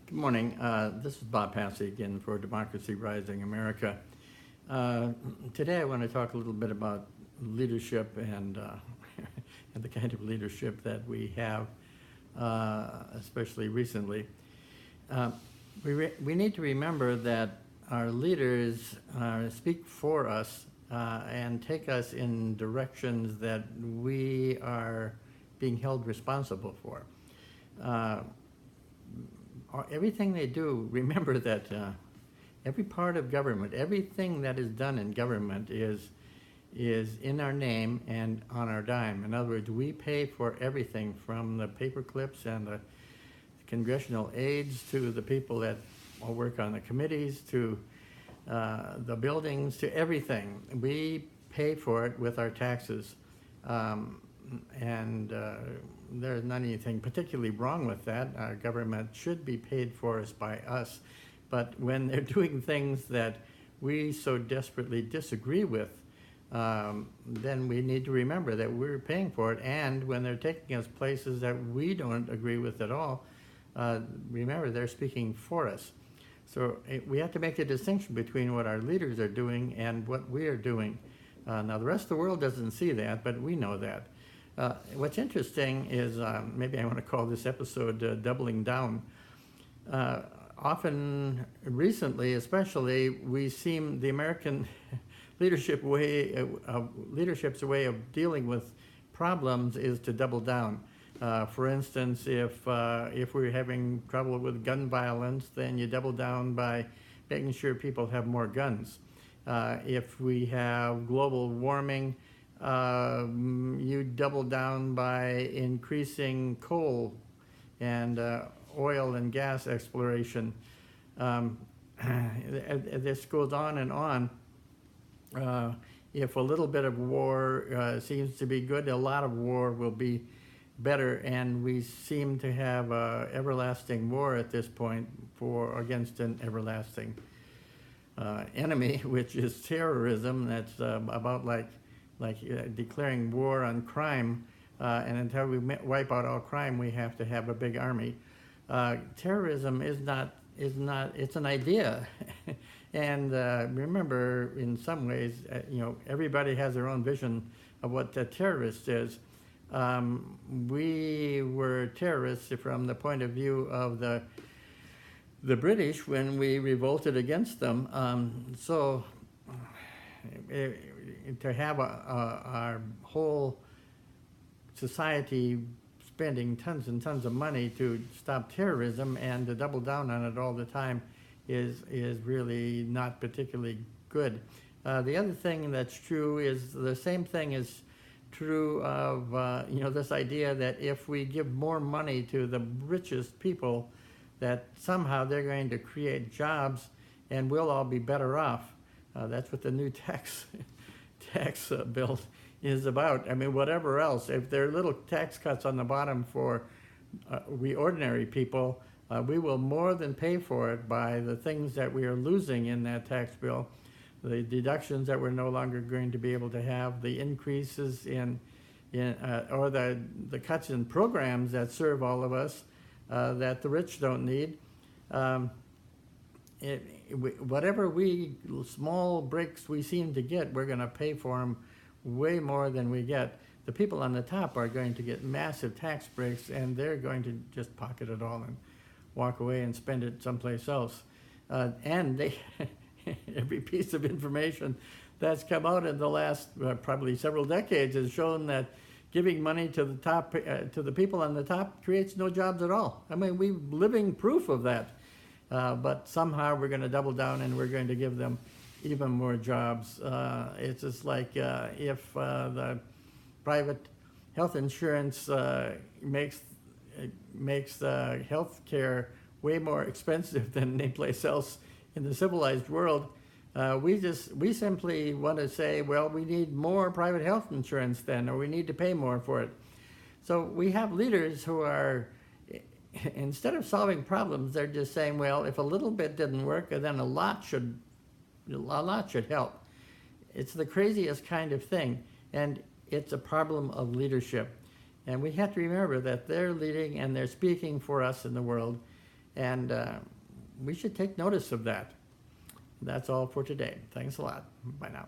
Good morning. This is Bob Passy again for Democracy Rising America. Today I want to talk a little bit about leadership and, and the kind of leadership that we have, especially recently. We need to remember that our leaders speak for us and take us in directions that we are being held responsible for. Everything they do, remember that every part of government, everything that is done in government is in our name and on our dime. In other words, we pay for everything from the paper clips and the congressional aides to the people that all work on the committees to the buildings to everything. We pay for it with our taxes. There's not anything particularly wrong with that. Our government should be paid for us by us. But when they're doing things that we so desperately disagree with, then we need to remember that we're paying for it. And when they're taking us places that we don't agree with at all, remember they're speaking for us. So we have to make a distinction between what our leaders are doing and what we are doing. Now the rest of the world doesn't see that, but we know that. What's interesting is, maybe I want to call this episode Doubling Down. Often, recently especially, we seem, the American leadership's way of dealing with problems is to double down. For instance, if we're having trouble with gun violence, then you double down by making sure people have more guns. If we have global warming, you double down by increasing coal and oil and gas exploration. This goes on and on. If a little bit of war seems to be good, a lot of war will be better, and we seem to have an everlasting war at this point against an everlasting enemy, which is terrorism. That's about like declaring war on crime, and until we wipe out all crime, we have to have a big army. Terrorism is not, it's an idea. And remember, in some ways, everybody has their own vision of what a terrorist is. We were terrorists from the point of view of the British when we revolted against them. To have our whole society spending tons and tons of money to stop terrorism and to double down on it all the time is really not particularly good. The other thing that's true is the same thing is true of this idea that if we give more money to the richest people, that somehow they're going to create jobs and we'll all be better off. That's what the new tax bill is about. I mean, whatever else, if there are little tax cuts on the bottom for we ordinary people, we will more than pay for it by the things that we are losing in that tax bill, the deductions that we're no longer going to be able to have, the increases or the cuts in programs that serve all of us that the rich don't need. Whatever small breaks we seem to get, we're going to pay for them way more than we get. The people on the top are going to get massive tax breaks, and they're going to just pocket it all and walk away and spend it someplace else. And every piece of information that's come out in the last probably several decades has shown that giving money to the top, to the people on the top, creates no jobs at all. I mean, we're living proof of that. But somehow we're going to double down and we're going to give them even more jobs. It's just like if the private health insurance makes the health care way more expensive than any place else in the civilized world, we simply want to say, well, we need more private health insurance then, or we need to pay more for it. So we have leaders who are, instead of solving problems, they're just saying, well, if a little bit didn't work, then a lot should help. It's the craziest kind of thing, and it's a problem of leadership. And we have to remember that they're leading and they're speaking for us in the world, And we should take notice of that. That's all for today. Thanks a lot. Bye now.